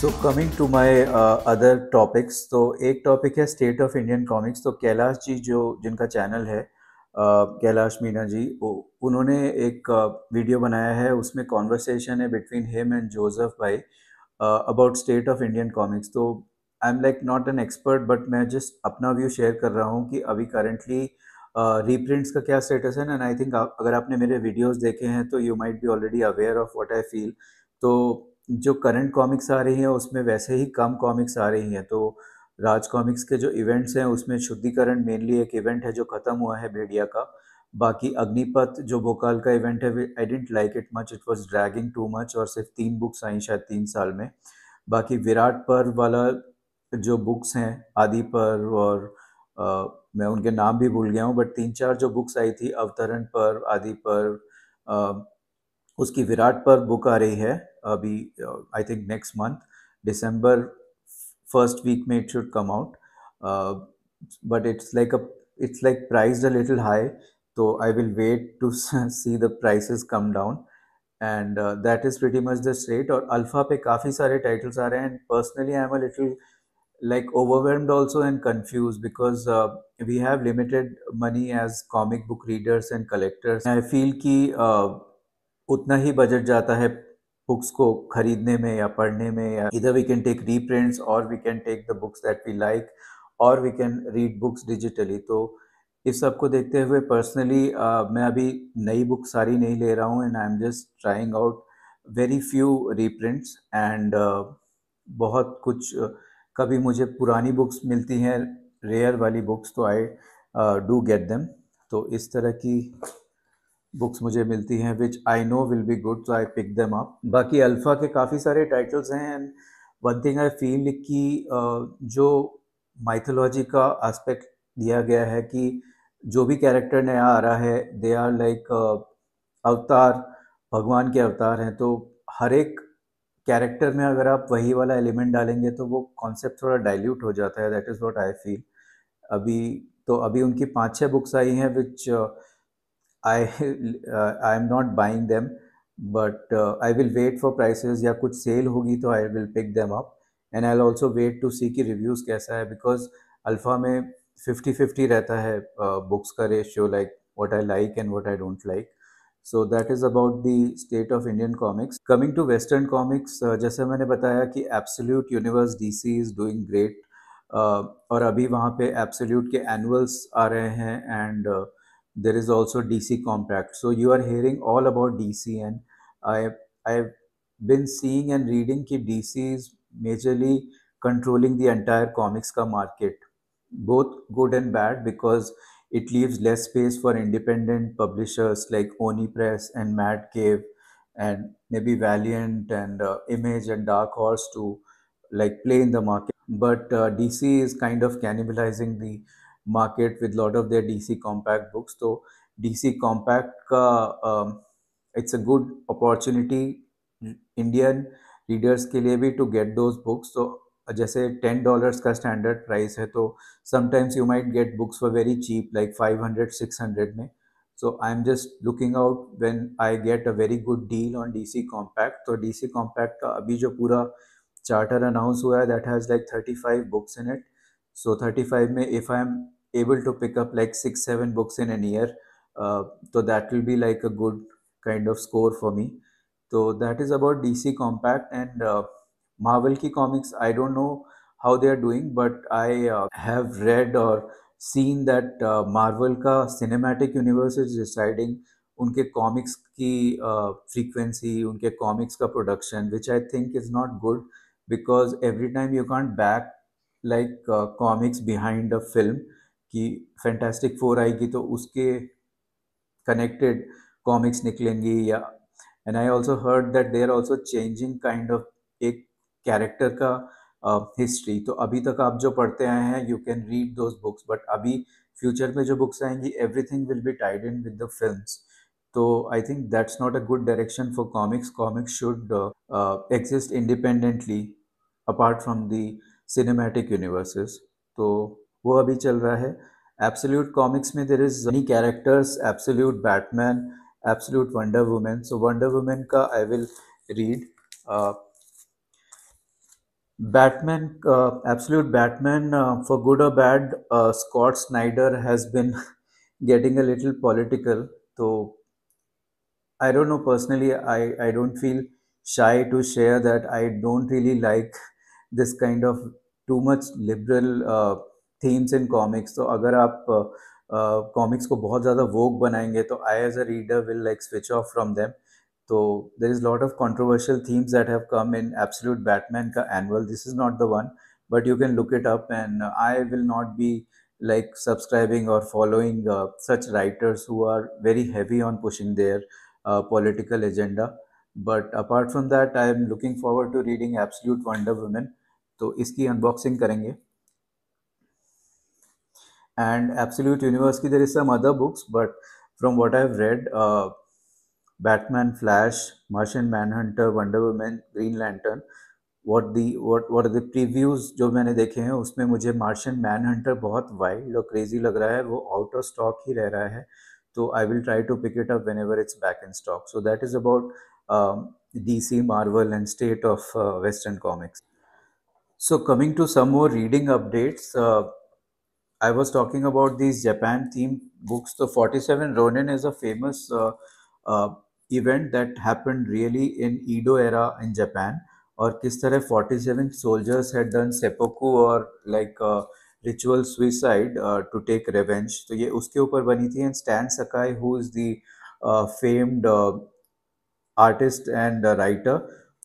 So coming to my other topics, तो एक topic है स्टेट ऑफ इंडियन कॉमिक्स। तो कैलाश जी जो जिनका चैनल है, कैलाश मीना जी, उन्होंने एक वीडियो बनाया है। उसमें कॉन्वर्सेशन है between him and Joseph bhai about state of Indian comics. तो I am like not an expert, but मैं जस्ट अपना व्यू शेयर कर रहा हूँ कि अभी करंटली रीप्रिंट्स का क्या स्टेटस है। एंड आई थिंक अगर आपने मेरे वीडियोस देखे हैं तो you might be already aware of what I feel. तो जो करंट कॉमिक्स आ रही हैं उसमें वैसे ही कम कॉमिक्स आ रही हैं। तो राज कॉमिक्स के जो इवेंट्स हैं उसमें शुद्धिकरण मेनली एक इवेंट है जो ख़त्म हुआ है भेड़िया का। बाकी अग्निपथ जो भोकाल का इवेंट है, I didn't like it much, it was dragging too much, और सिर्फ 3 बुक्स आई शायद 3 साल में। बाकी विराट पर्व वाला जो बुक्स हैं, आदि पर्व और मैं उनके नाम भी भूल गया हूँ, बट 3-4 जो बुक्स आई थी, अवतरण पर्व, आदि पर्व, उसकी विराट पर बुक आ रही है अभी, I think next month December first week में it should come out. But it's like priced a little high, तो I will wait to see the prices come down. And that is pretty much the state. और Alpha पे काफ़ी सारे titles आ रहे हैं, and personally I am a little like overwhelmed also and confused because we have limited money as comic book readers and collectors. I feel कि उतना ही budget जाता है बुक्स को खरीदने में या पढ़ने में, या इधर वी कैन टेक रीप्रिंट्स और we can take the books that we like, और we can read books digitally. तो इस सब को देखते हुए पर्सनली मैं अभी नई बुक सारी नहीं ले रहा हूँ, and I am just trying out very few reprints. And बहुत कुछ कभी मुझे पुरानी बुक्स मिलती हैं, रेयर वाली बुक्स, तो आई डू गेट देम। तो इस तरह की बुक्स मुझे मिलती हैं which I know will be good, तो आई पिक देम अप। बाकी अल्फ़ा के काफ़ी सारे टाइटल्स हैं, and one thing I feel कि जो माइथोलॉजी का एस्पेक्ट दिया गया है कि जो भी कैरेक्टर नया आ रहा है, दे आर लाइक अवतार, भगवान के अवतार हैं। तो हर एक कैरेक्टर में अगर आप वही वाला एलिमेंट डालेंगे तो वो कॉन्सेप्ट थोड़ा डाइल्यूट हो जाता है। That is what I feel. अभी तो अभी उनकी 5-6 बुक्स आई हैं which I I am not buying them, but I will wait for prices, या कुछ सेल होगी तो I will pick them up. And I will also wait to see कि रिव्यूज़ कैसा है, बिकॉज अल्फ़ा में 50-50 रहता है बुक्स का ratio, like what I like and what I don't like. So that is about the state of Indian comics. Coming to Western comics, जैसे मैंने बताया कि Absolute Universe DC is doing great, और अभी वहाँ पे Absolute के annuals आ रहे हैं, and there is also DC Compact. So you are hearing all about DC, and I've been seeing and reading कि DC is majorly controlling the entire comics का market, both good and bad, because it leaves less space for independent publishers like Oni Press and Mad Cave and maybe Valiant and Image and Dark Horse to like play in the market. But DC is kind of cannibalizing the market with a lot of their DC compact books. So DC compact का it's a good opportunity Indian readers के लिए भी to get those books. So जैसे $10 का standard price है, तो sometimes you might get books for very cheap like 500-600 में. So I'm just looking out when I get a very good deal on DC Compact. तो DC Compact का अभी जो पूरा चार्टर अनाउंस हुआ है, that has like 35 books in it. So 35 में if I'm able to pick up like 6-7 books in a year, so that will be like a good kind of score for me. So that is about DC Compact. And Marvel की comics, I don't know how they are doing, but I have read or seen that Marvel का cinematic universe is deciding उनके comics की frequency, उनके comics का production, which I think is not good, because every time you can't back like comics behind a film. कि fantastic four आएगी तो उसके connected comics निकलेंगी, या and I also heard that they are also changing kind of एक character का history. तो अभी तक आप जो पढ़ते आए हैं you can read those books, but अभी फ्यूचर में जो बुक्स आएंगी everything will be tied in with the films. तो I think that's not a good direction for comics. Comics should exist independently apart from the cinematic universes. तो वो अभी चल रहा है. एब्सोल्यूट कॉमिक्स में there is many characters, absolute Batman, absolute Wonder Woman. So Wonder Woman का I will read. Batman, absolute Batman, for good or bad, Scott Snyder has been getting a little political. So I don't know personally, I don't feel shy to share that I don't really like this kind of too much liberal themes in comics. तो अगर आप comics को बहुत ज़्यादा vogue बनाएंगे तो I as a reader will like switch off from them. So there is a lot of controversial themes that have come in Absolute Batman ka annual. This is not the one, but you can look it up, and I will not be like subscribing or following such writers who are very heavy on pushing their political agenda. But apart from that, I am looking forward to reading Absolute Wonder Woman. तो इसकी unboxing करेंगे. And Absolute Universe की there is some other books, but from what I've read, Batman, Flash, Martian Manhunter, Wonder Woman, Green Lantern, what are the previews जो मैंने देखे हैं उसमें मुझे मार्शियन मैनहंटर बहुत वाइल्ड और क्रेजी लग रहा है. वो आउट ऑफ स्टॉक ही रह रहा है, तो I will try to pick it up whenever it's back in stock. So that is about DC, Marvel, and state of Western comics. So coming to some more reading updates, I was talking about these Japan themed books. The 47 Ronin is a famous uh, event that happened really in Edo era in Japan. और किस तरह 47 soldiers had done seppuku or like ritual suicide to take revenge. तो ये उसके ऊपर बनी थी. And Stan Sakai, who is the famed artist and writer,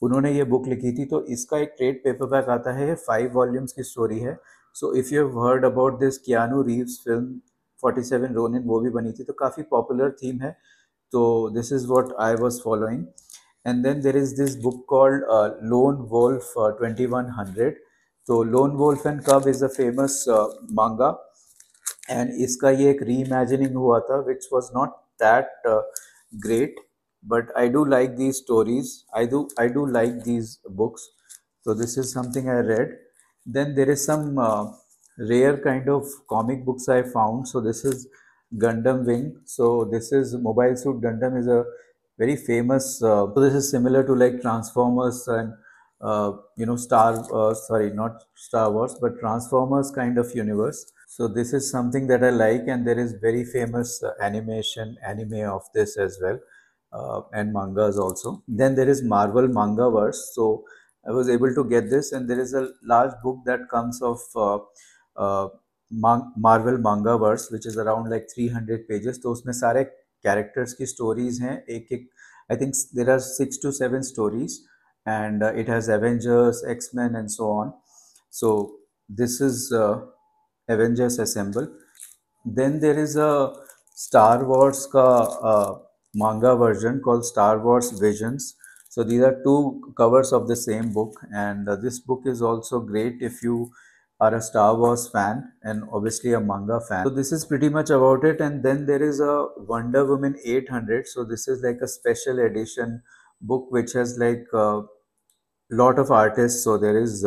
उन्होंने ये बुक लिखी थी. तो इसका एक ट्रेड पेपरबैक आता है. 5 वॉल्यूम्स की स्टोरी है. So if you have heard about this Keanu Reeves film 47 Ronin, वो भी बनी थी, तो काफ़ी पॉपुलर थीम है. तो this is what I was following. And then there is this book called lone wolf 2100. तो lone wolf and cub is a famous manga, and इसका ये एक री-इमेजिनिंग हुआ था which was not that great, but I do like these stories. I do like these books. So this is something I read. Then there is some rare kind of comic books I found. So this is Gundam Wing. So this is Mobile Suit Gundam is a very famous. So this is similar to like Transformers and sorry, not Star Wars, but Transformers kind of universe. So this is something that I like, and there is very famous anime of this as well, and mangas also. Then there is Marvel Mangaverse. So I was able to get this, and there is a large book that comes of Marvel Mangaverse, which is around like 300 pages. तो उसमें सारे characters की stories हैं. एक I think there are 6 to 7 stories, and it has Avengers, X-Men, and so on. So this is Avengers Assemble. Then there is a Star Wars ka manga version called Star Wars Visions. So these are two covers of the same book, and this book is also great if you are a Star Wars fan and obviously a manga fan. So this is pretty much about it. And then there is a Wonder Woman 800. So this is like a special edition book which has like lot of artists. So there is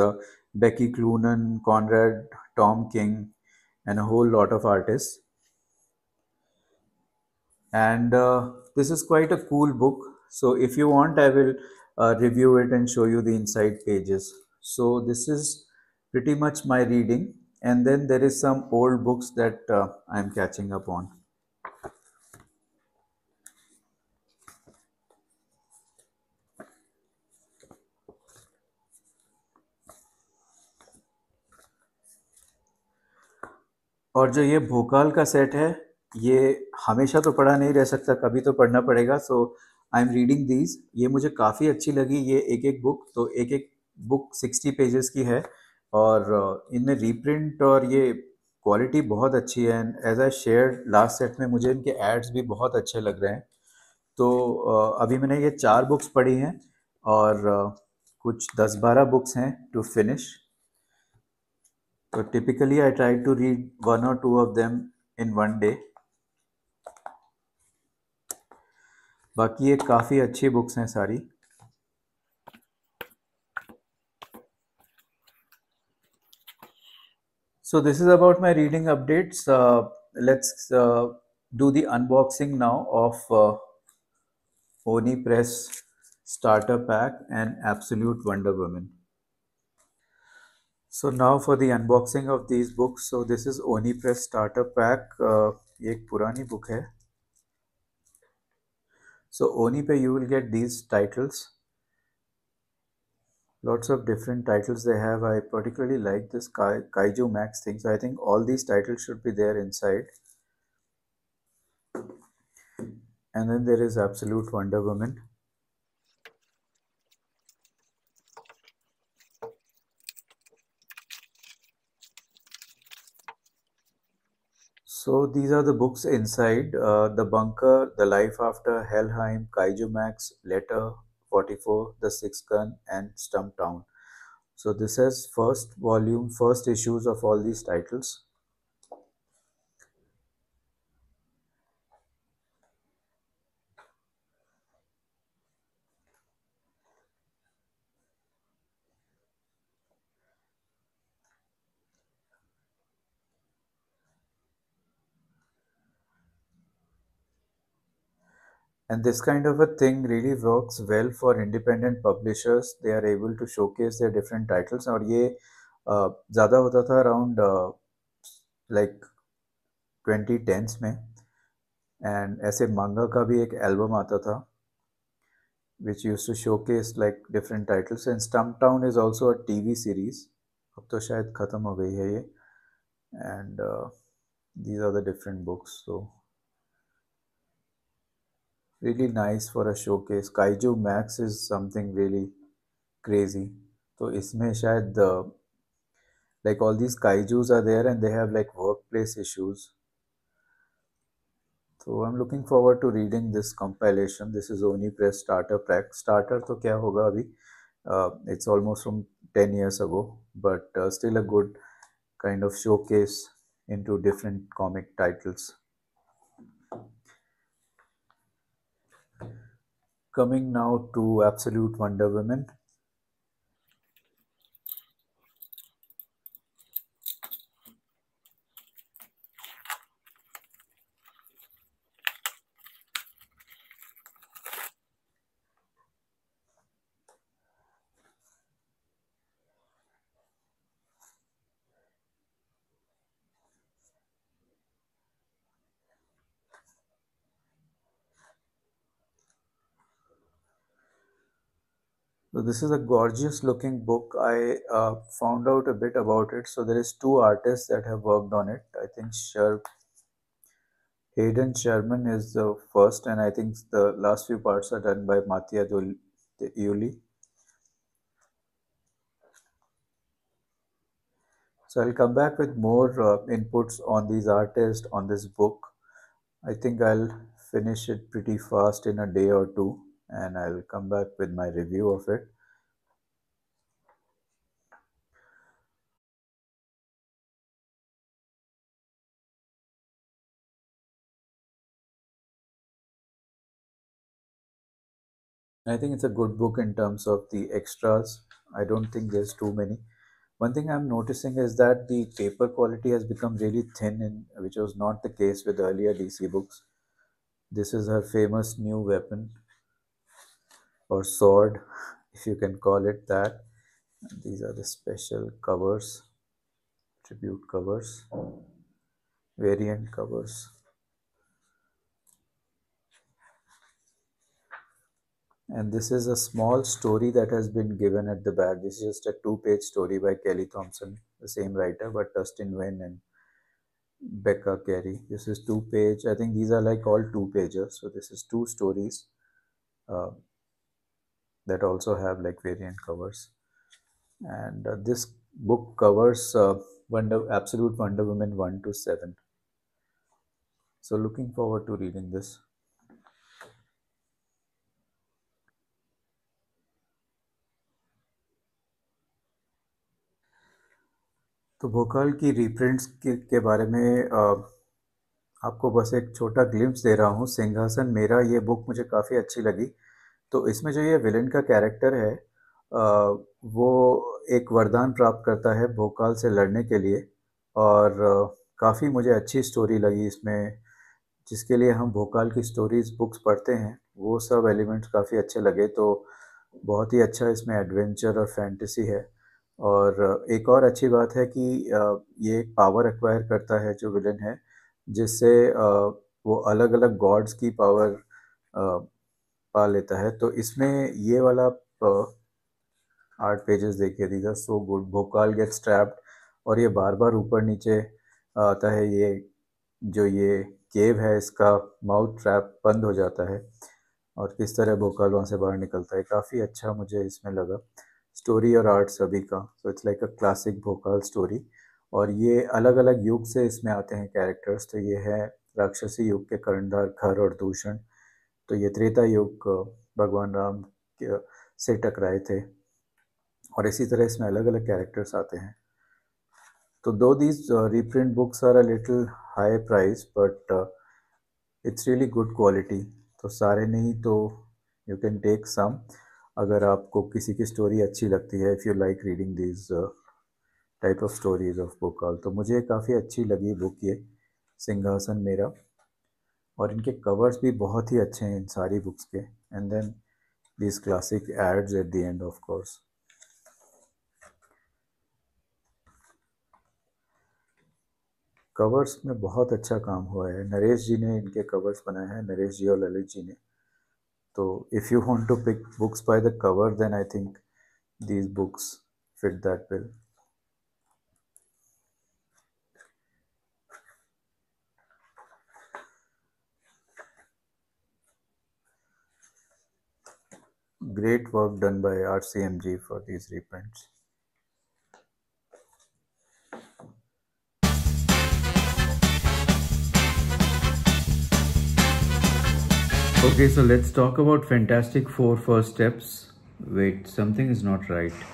Becky Cloonan, Conrad, Tom King, and a whole lot of artists. And this is quite a cool book. So if you want, I will review it and show you the inside pages. So this is pretty much my reading. And then there is some old books that I'm catching up on. और जो ये भोकाल का set है, ये हमेशा तो पढ़ा नहीं रह सकता, कभी तो पढ़ना पड़ेगा. सो आई एम रीडिंग दीज. ये मुझे काफ़ी अच्छी लगी. ये एक एक बुक, तो एक एक बुक 60 पेजेस की है, और इनमें रीप्रिंट और ये क्वालिटी बहुत अच्छी है. And as I share last set में, मुझे इनके एड्स भी बहुत अच्छे लग रहे हैं. तो अभी मैंने ये 4 बुक्स पढ़ी हैं, और कुछ 10-12 बुक्स हैं to finish. So typically I try to read 1 or 2 of them in one day. बाकी ये काफ़ी अच्छी बुक्स हैं सारी. So this is about my reading updates. Let's do the unboxing now of Oni Press Starter Pack and Absolute Wonder Woman. So now for the unboxing of these books. So this is Oni Press Starter Pack. ये एक पुरानी book है. So Oni पे you will get these titles. Lots of different titles they have. I particularly like this Kaiju Max thing. So I think all these titles should be there inside. And then there is Absolute Wonder Woman. So these are the books inside. The Bunker, The Life After, Helheim, Kaiju Max, Letter 44, The Sixth Gun, and Stumptown. So this has first volume, first issues of all these titles. And this kind of a thing really works well for independent publishers. They are able to showcase their different titles. और ये ज़्यादा होता था around like 2010s में. And ऐसे manga का भी एक album आता था which used to showcase like different titles. And Stumptown is also a TV series. अब तो शायद ख़त्म हो गई है ये. And these are the different books. So really nice for a showcase. Kaiju Max is something really crazy. तो इसमें शायद like all these kaijus are there and they have like workplace issues. So I'm looking forward to reading this compilation. This is Oni Press Starter Pack. Starter तो क्या होगा अभी? It's almost from 10 years ago, but still a good kind of showcase into different comic titles. Coming now to Absolute Wonder Woman. So this is a gorgeous looking book. I found out a bit about it. So there is two artists that have worked on it. I think Hayden Sherman is the first, and I think the last few parts are done by Mattia Iuli. So I'll come back with more inputs on these artists, on this book. I think I'll finish it pretty fast in a day or two, and I'll come back with my review of it. I think it's a good book in terms of the extras. I don't think there's too many. One thing I'm noticing is that the paper quality has become really thin, which was not the case with earlier DC books. This is her famous new weapon or sword, if you can call it that. These are the special covers, tribute covers, variant covers. And this is a small story that has been given at the back. This is just a two-page story by Kelly Thompson, the same writer, but Dustin Wynn and Becca Carey. This is two-page. I think these are like all two-pages. So this is two stories uh, that also have like variant covers. And this book covers Absolute Wonder Woman 1 to 7. So looking forward to reading this. तो भोकाल की रीप्रिंट्स के बारे में आपको बस एक छोटा glimpse दे रहा हूँ. सिंहासन मेरा ये बुक मुझे काफ़ी अच्छी लगी. तो इसमें जो ये विलन का कैरेक्टर है वो एक वरदान प्राप्त करता है भोकाल से लड़ने के लिए. और काफ़ी मुझे अच्छी स्टोरी लगी इसमें. जिसके लिए हम भोकाल की स्टोरीज बुक्स पढ़ते हैं वो सब एलिमेंट्स काफ़ी अच्छे लगे. तो बहुत ही अच्छा इसमें एडवेंचर और फैंटेसी है. और एक और अच्छी बात है कि ये एक पावर एक्वायर करता है जो विलन है, जिससे वो अलग-अलग गॉड्स की पावर पा लेता है। तो इसमें ये वाला 8 पेजेस देखिए, these are so good. Bhokaal gets trapped और ये बार-बार ऊपर-नीचे आता है। ये केव है, इसका माउथ ट्रैप बंद हो जाता है और किस तरह भोकाल वहाँ से बाहर निकलता है। काफ़ी अच्छा मुझे इसमें लगा, स्टोरी और आर्ट सभी का। So it's like a classic Bhokaal story. और ये अलग-अलग युग से इसमें आते हैं कैरेक्टर्स। तो ये है राक्षसी युग के कर्णधार खर और दूषण। तो ये त्रेता युग भगवान राम से टकराए थे और इसी तरह इसमें अलग-अलग कैरेक्टर्स आते हैं। तो दो these reprint books are a little high price, but it's really good quality। तो सारे नहीं तो you can take some, अगर आपको किसी की स्टोरी अच्छी लगती है, if you like reading these type of stories of Bhokaal. तो मुझे काफ़ी अच्छी लगी बुक ये सिंहासन मेरा। और इनके कवर्स भी बहुत ही अच्छे हैं इन सारी बुक्स के। And then these classic ads at the end of course। Covers में बहुत अच्छा काम हुआ है। नरेश जी ने इनके कवर्स बनाए हैं, नरेश जी और ललित जी ने। तो if you want to pick books by the cover, then I think these books fit that bill। Great work done by RCMG for these reprints। Okay, so let's talk about Fantastic Four first steps. Wait, something is not right.